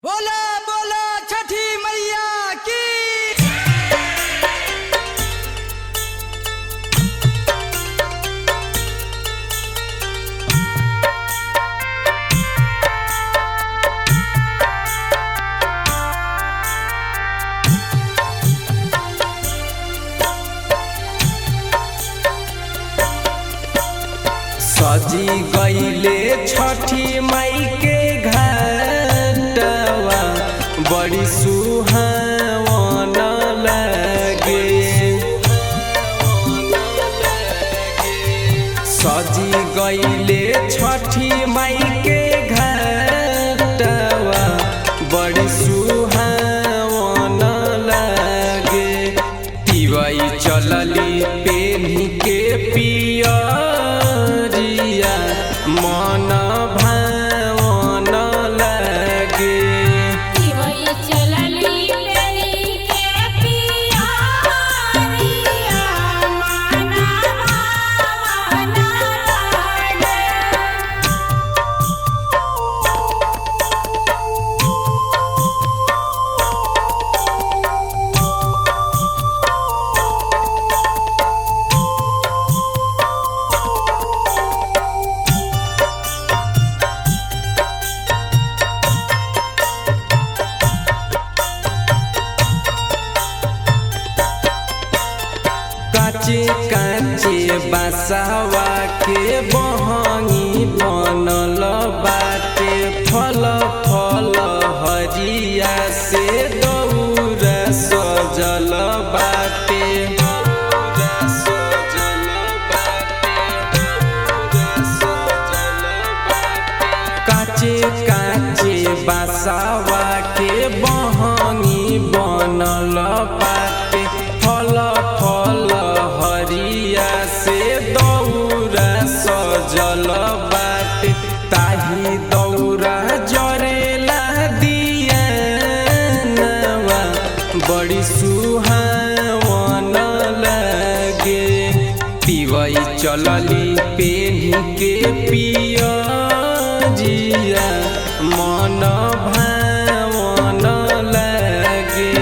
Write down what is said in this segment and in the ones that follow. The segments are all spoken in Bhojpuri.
बोला बोला छठी मैया की। सजी गईले छठी माई के घाटवा बड़ी सुहावन लगे। सजी गईले छठी माई के घाटवा बड़ी सुहावन लगे। तिवई चलली पेन्ही के पिया मन भावन लगे। काचे काचे बासावा के बहंगी बनल बाटे। फल फल हरिया से दौरा सजल बाटे। काचे काचे बासावा के बहंगी बनल बाटे। फल फल हरिया से दौरा सजल बाटे। ताही दौरा जरेला दिया नवा बड़ी सुहावन लगे। तिवई चलली पेन्ही के पिया जिया मन भावन लगे।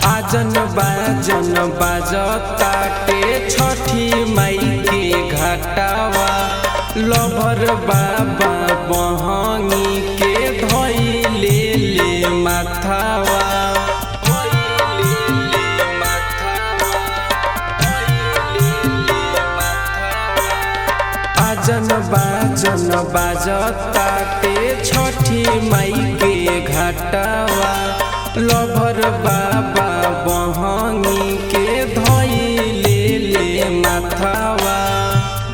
आजन बाजन बाजताटे छठी माई के घाटावा। लभर बाबा बहंगी के धइले ले माथावा। आजन बाजन बाजताटे छठी माई के घाटावा। लभर बाबा बहंगी के धइले ले माथावा।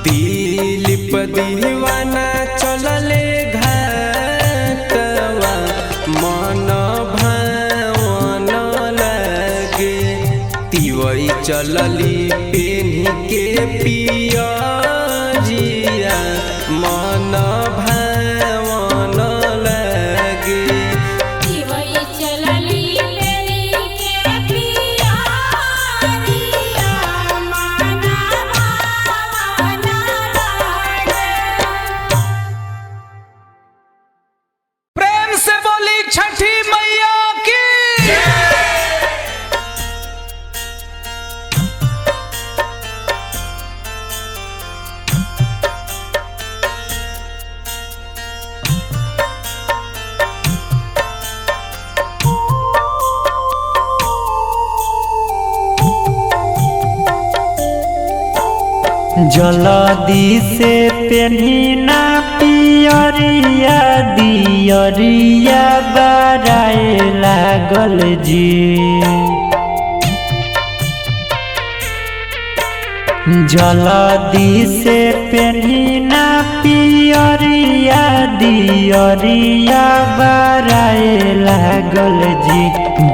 दिलीप दीवाना चलले घाटवा मन भावन लगे। तिवई चलली पेन्ही के पिया जिया मन भावन लगे। प्रेम से बोली छठी मैया की। जलदी से पेन्हिना पियरिया दियरिया बराए लागल जी। जलदी से पेन्हिना पियरिया पियरिया दियरिया बराए लागल जी।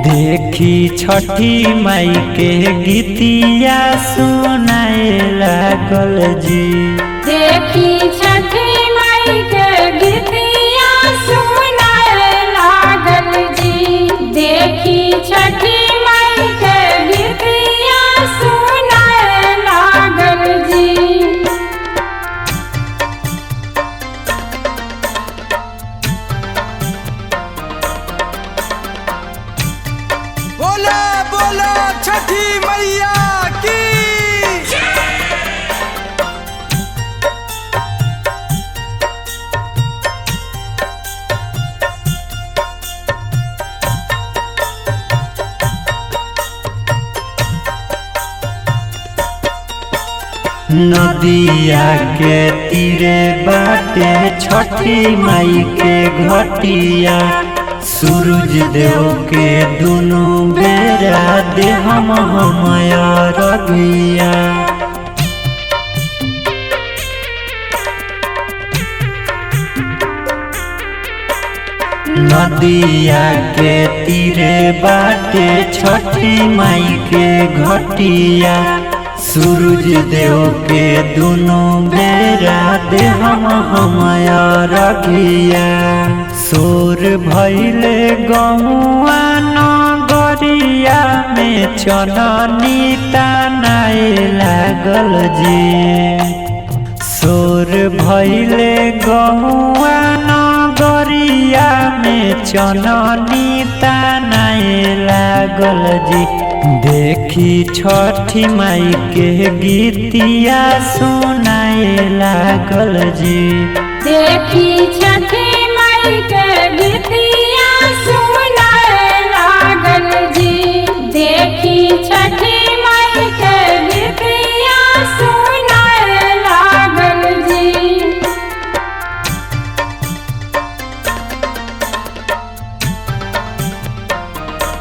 देखी छठी माई के गीतिया सुनाए लागल जी। देखी छठी माई के गीतिया सुनाए लागल जी। देखी छठी माई के गीतिया सुनाए लागल जी। बोला बोला छठी मैया की। नदिया के तीरे बाटे छठी माई के घटिया। सूरज देव के दुनु बेरा दे हम रबिया। नदिया के तीरे बाटे छठी माई के घटिया। सूरज देव के दुनु बेरा दे हम रबिया। सोर भैले गौआ नगरिया में चननी तनाए लागल जी। सोर भैले गौआ नगरिया में चननी तनाए लागल जी। देखी छठी माई के गीतिया सुनाए लागल जी। देखी छठी माई के गीतिया सुनाए लागल जी। देखी छठी माई के गीतिया सुनाए लागल जी।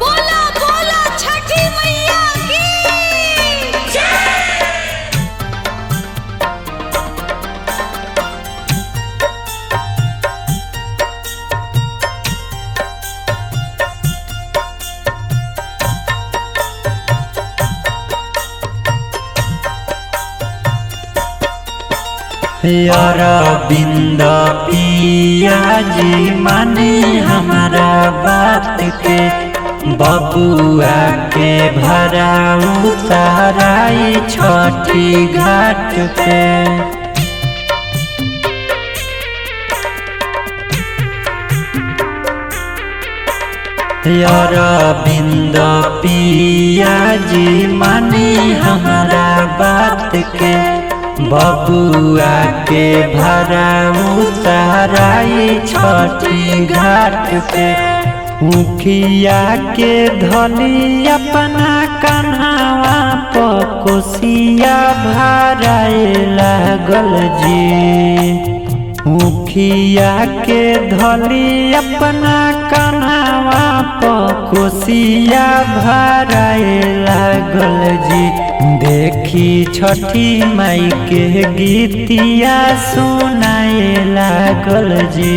बोला बोला छठी मैया की जय। अरविंद पिया जी मानी हमारा बात के। बबुआ के भरा उताराई छठी घाट पे। अरविंद पिया जी मानी हमारा बात के। बबुआ के भरा उताराई छठी घाट पे। मुखिया के धली अपना कन्हावा पर कोसिया भराए लागल जी। मुखिया के धली अपना कन्हावा पर कोसिया भराए लागल जी। देखी छठी माई के गीतिया सुनाए लागल जी।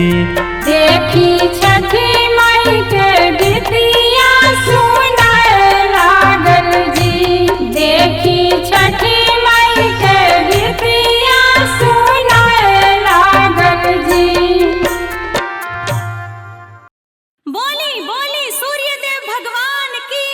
देखी छठी माई के गीतिया सुनाए लागल जी। देखी छठी माई के गीतिया सुनाए लागल जी। बोली बोली सूर्यदेव भगवान की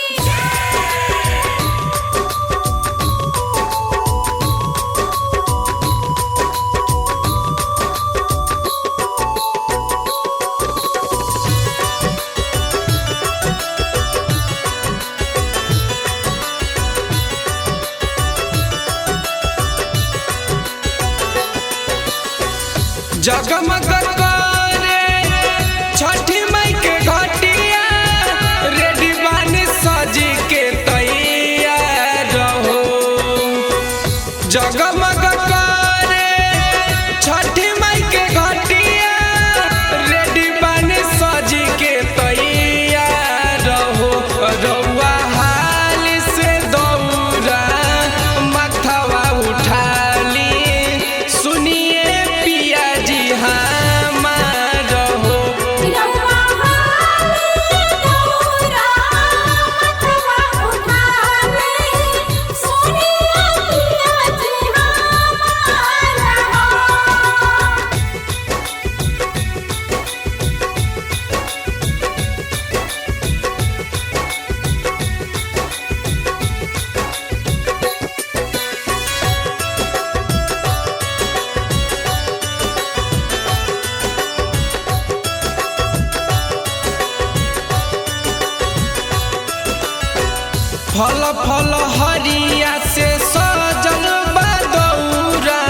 फल फल हरिया से सजल बा दौरा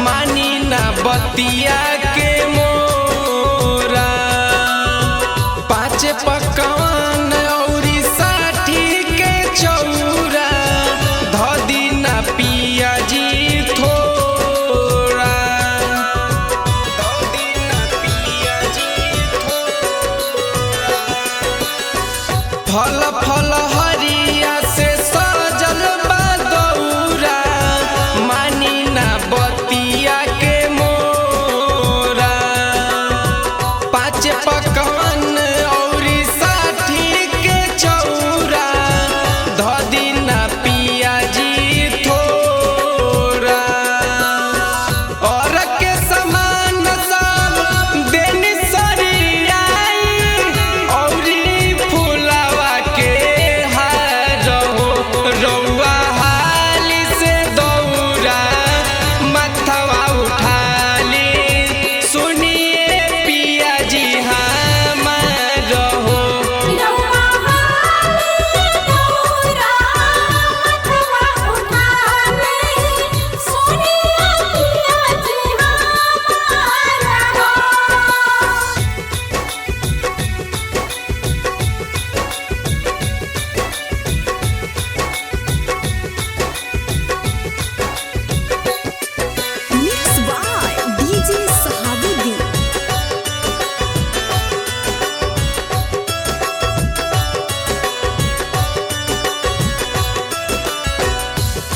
मानी ना बतिया के मोरा। 5 पकवान औरी 60 के चौरा धदी ना पिया जी थोड़ा धदी ना पिया जी थोड़ा। फल फल हरिया से सजल बा दौरा मानी ना बतिया के मोरा। 5 पकवान औरी 60 के चौरा धदी ना पिया जी थोड़ा। और के समान सब देनी सरियाई औरी फुलावा के हार हो। रउआ हाली से दौरा मथवा उठाली सुनिए पिया जी हमार हो। रउआ हाली दौरा मथवा उठाली सुनिए पिया जी हमार हो। Mixed by DJ Sahabuddin.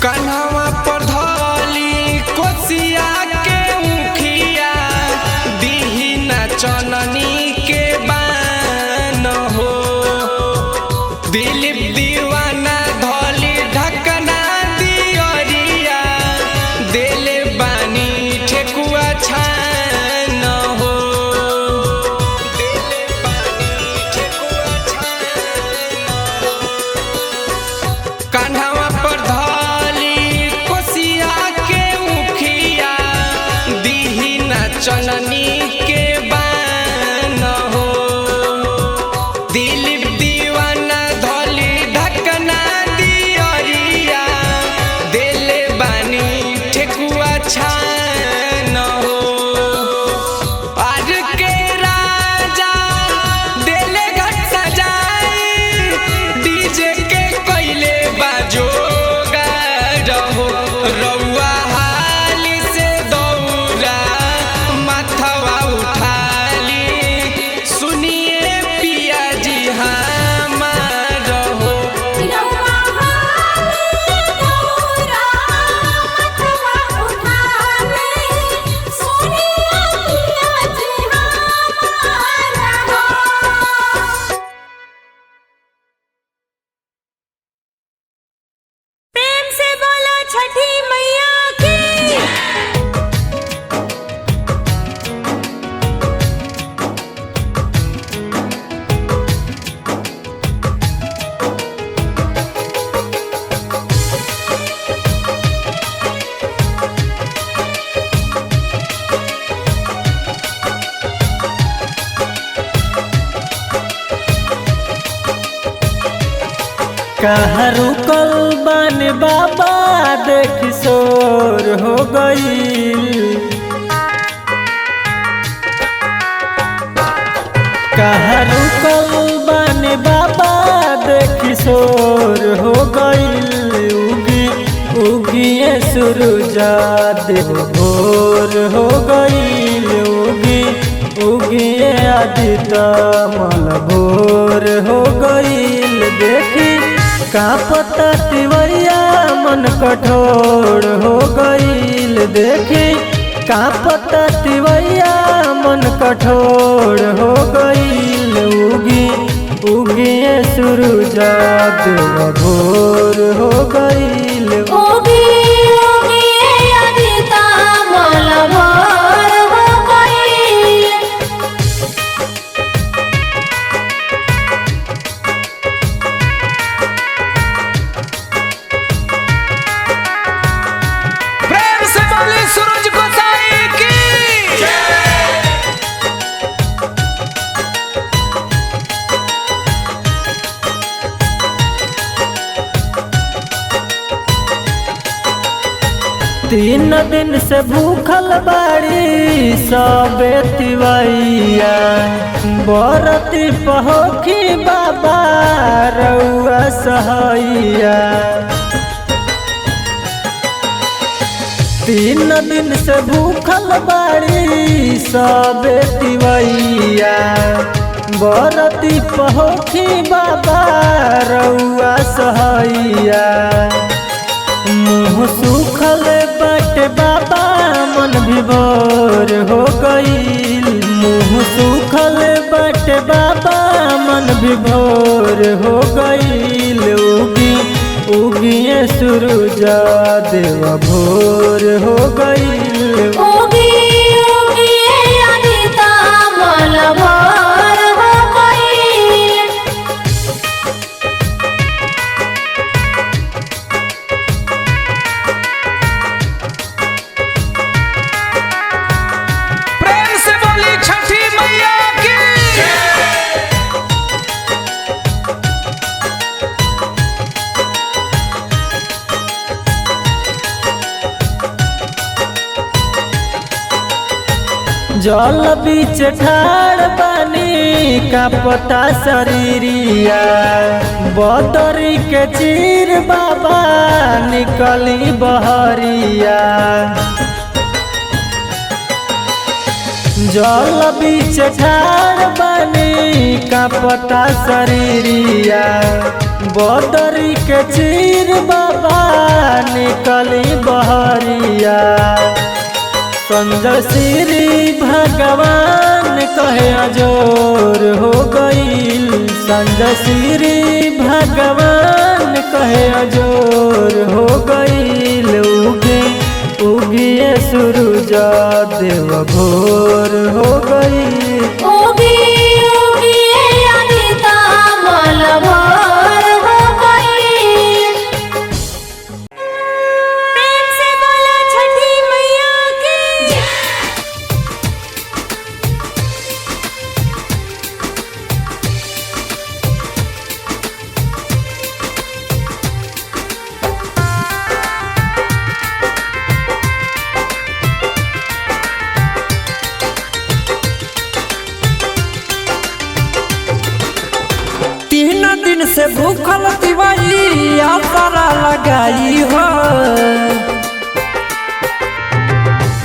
कन्हवा पर धली कोसिया के उखिया दीही ना चननी के बान हो। दिलीप दीवाना धली ढकना दियरिया देले बानी ठेकुआ छान हो। देले बानी ठेकुआ छान हो। कान्हवा पर धली कोसिया के उखिया दीही ना चननी के बान हो। दिलीप दीवाना धली ढकना दियरिया देले बानी ठेकुआ छान हो। आज के राजा देले घट सजाई डीजे के कइले बाजो रहो। रउआ हाली से दौरा मथवा उठाली सुनिए पिया जी हमार हो। रउआ हाली दौरा मथवा उठाली सुनिए पिया जी हमार हो। प्रेम से बोलो छठी मैया की। कहाँ रुकल बन बाबा देख शोर हो गईल। कहाँ रुकल बन बाबा देख शोर हो गईल। उगी उगिए सूरजा देव भोर हो गईल। उगी उगिए आदित्य मल भोर हो गईल। देखी कांपता तिवैया मन कठोर हो गईल। देखी कांपता तिवैया मन कठोर हो गईल। उगी उगिए सूरजा देव भोर हो गईल। ओगी ओगी अदिता मल भोर हो गई। प्रेम से बोली सूरज गोसाई की। 3 दिन से भूखल बाड़ी सबे तिवैया बरती पहोखी बाबा रउआ सहैया 3 दिन से भूखल बाड़ी सबे तिवैया बरती पहोखी बाबा रउआ सहैया मुँह सुखल बट बाबा मन विभोर हो गईल मुँह सुखल बट बाबा मन विभोर हो गईल उगिए सूरज देव भोर हो गईल उगी उगी अनिता मल भोर हो गई। प्रेम से बोली छठी मैया की जल बीच ठाड़ बानी का पता शरीरिया बदरी के चीर बाबा निकली बहरिया जल बीच ठाड़ बानी का पता शरीरिया बदरी के चीर बाबा निकली बहरिया संजय श्री भगवान कहे अजोर हो गईल संजय श्री भगवान कहे अजोर हो गईल उगिए सूरज देव भोर हो गईल उगी उगी अनिता मल भोर हो गई। प्रेम से बोलो छठी मैया की। तीन दिन से भूखल तिवारी आसरा लगाई हो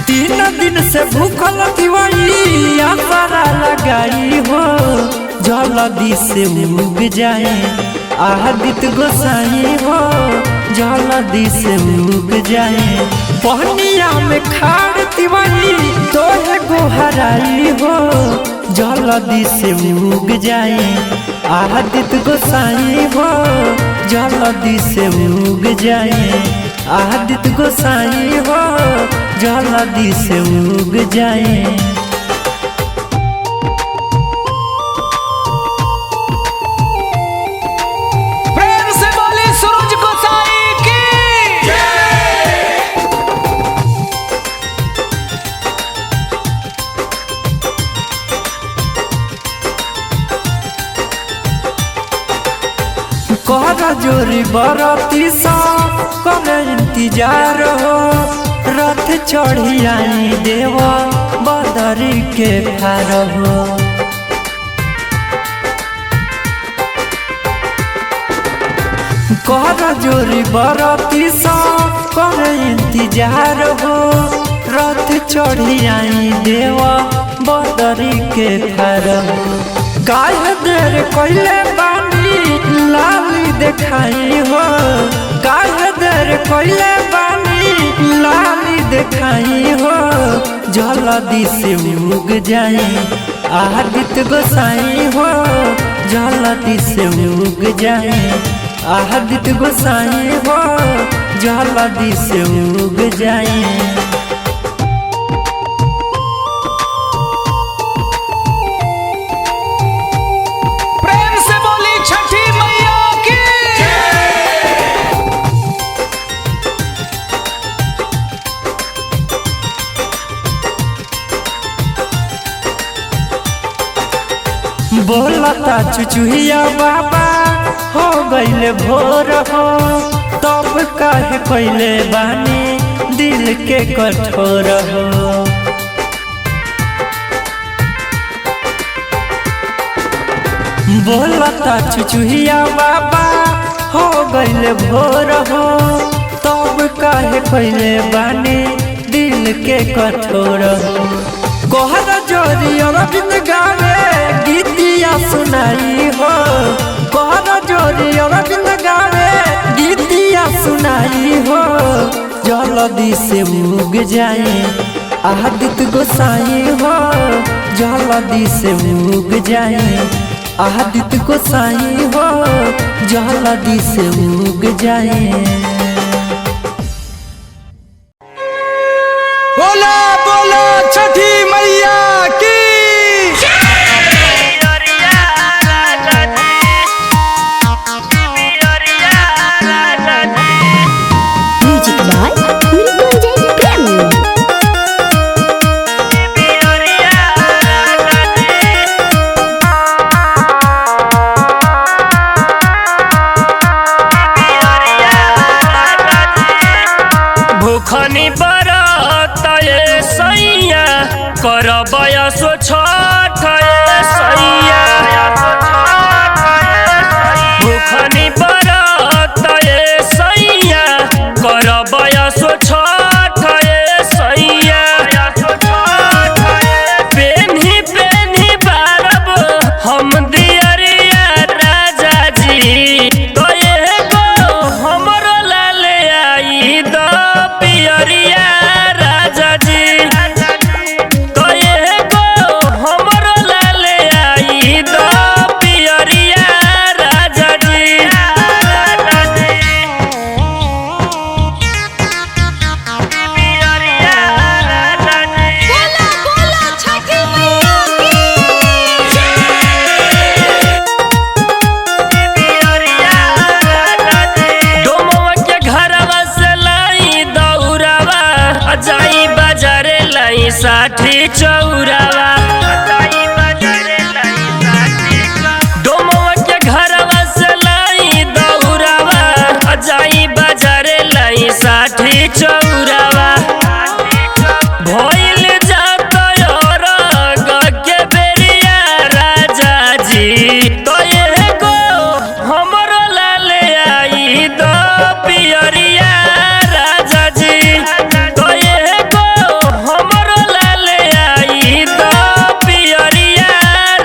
3 दिन से भूखल तिवारी आसरा लगाई हो जल्दी से उग जाए आदित गोसाई हो जल्दी से उग जाए पहनिया में खाड़ तिवारी तोहे गोहराई हो जल्दी से उग जाए आदित गोसाई हो जल्दी से उग जाए आदित गोसाई हो जल्दी से उग जाए प्रेम से बोली सूरज गोसाई की कहरा जोरी बरती सा करे इंतजार हो रथ चढ़ी आई देव बदरी के फार हो कहरा जोरी बरती सा करे इंतजार हो रथ चढ़ी आई देव बदरी के फार हो काहे देर कइले बानी लाली देखाई हो काहे देर कइले बानी लाली देखाई हो जल्दी से उग जाए आदित गोसाई हो जल्दी से उग जाए आदित गोसाई हो जल्दी से उग जाए प्रेम से बोली छठी मैया की बोलता चुचुहिया बाबा हो गईले भोर हो तब काहे कइले बानी दिल के कठोर हो। बोलता चुचुहिया बाबा हो गइले भोर हो, तब काहे कइले बानी दिल के कठोर हो। कोहरा जोरी अरविंद गावे गीतिया सुनाई हो, कोहरा जोरी अरविंद गावे गीतिया सुनाई हो। जल्दी से उग जाए आदित्य गोसाई हो, जल्दी से उग जाए आदित्य गोसाई हो, जल्दी से उग जाए। बोला बोला छठी मैया की। म्यूजिक बाय मृत्युंजय प्रेमी। भूखनी बरत ये सैया करब यसो छठ ये सैया। भूखनी बरत ये सैया करब यसो छठ ये सैया। पेन्ही पेन्ही बारब हम दियरिया राजा जी, तो एगो हमरो लाले आई द पियरिया राजा जी, तो एगो हमरो लाले आई द पियरिया राजा जी। पियरिया राजा जी। बोला बोला छठी मैया की। डोमवा के घरवा से लाई दौरावा, जाई बाजारे लाई 60 चौरावा। डोमवा के घरवा से लाई दौरावा, जाई बाजारे लाई 60 चौरावा। भइल जात अरग के बेरिया राजा जी, तो एगो हमरो लाले आई द पियरिया राजा जी, तो एगो हमरो लाले आई द पियरिया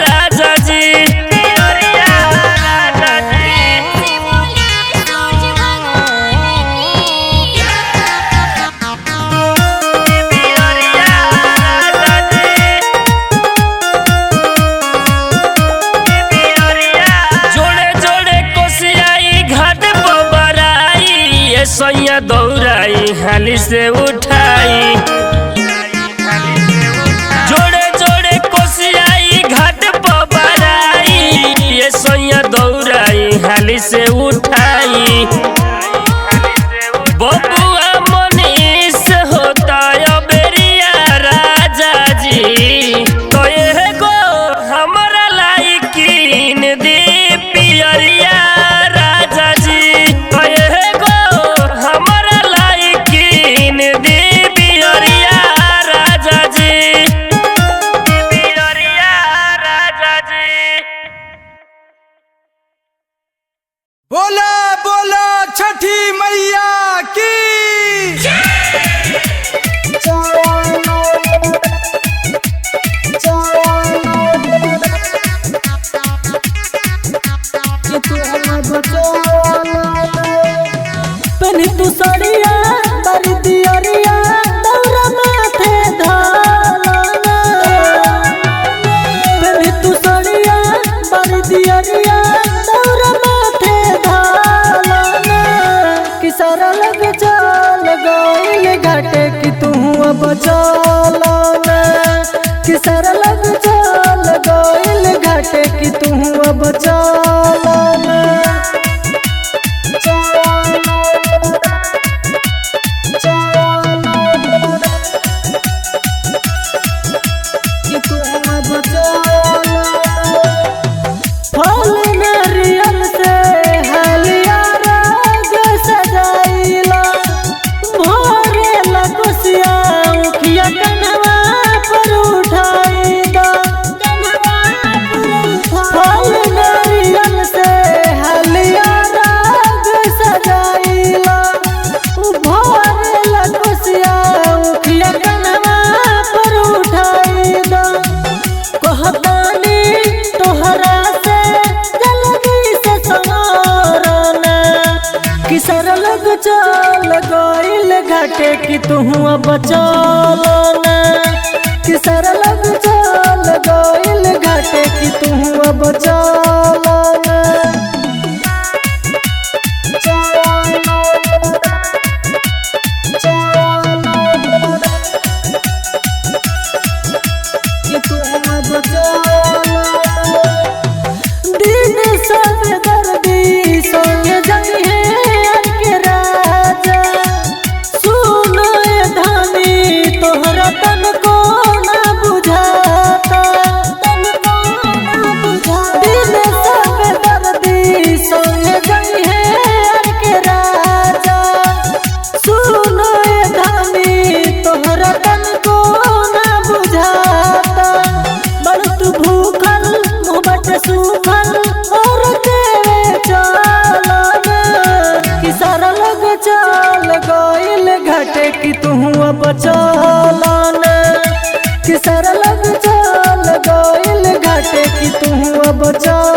राजा जी। पियरिया राजा जी। से बोले सूरज भगवान की। पियरिया राजा जी। जोड़े जोड़े कोसियाई घाट पर बराई, ये सैया दौड़ाई हाली से उठाई। जोड़े जोड़े कोसियाई घाट पर बराई, ये सैया दौड़ाई हाली से उठाई। बबुआ मनीष होता बेरिया राजा जी, तो एगो हमरा लाइकिन दी पियरिया राजा जी, तो एगो हमरा लाइकिन दी पियरिया राजा जी। पियरिया राजा जी। बोला बोला छठी मैया की। पहनी तू साड़िया बारी दियरिया दौरा माथे धालना। पहनी तू साड़िया बारी दियरिया दौरा माथे धालना। कि सारा लग चल गइल घाटे कि तू अब चलना। कि सारा लग चल गइल घाटे कि तू अब चलना। फल नारियल से हलिया राग सजाइला, भोरे चल गइल घाटे कि तू अब चल ना कि सारा लोग चल गइल घाटे कि तू अब चल ना कि तू अब दिन सब दर्दी संग जंगे के राजा सुन धानी तोहरा तन को ना बुझाता दिन सब दर्दी संग जंगे के राजा सुन धानी तोहरा तन को ना बुझाता बड़ तू भूखल मुहबत सूखल और देवे चल कि सारा लोग चल गइल घाटे कि तू अब चल ना कि सारा लोग चल गइल घाटे कि तू अब चल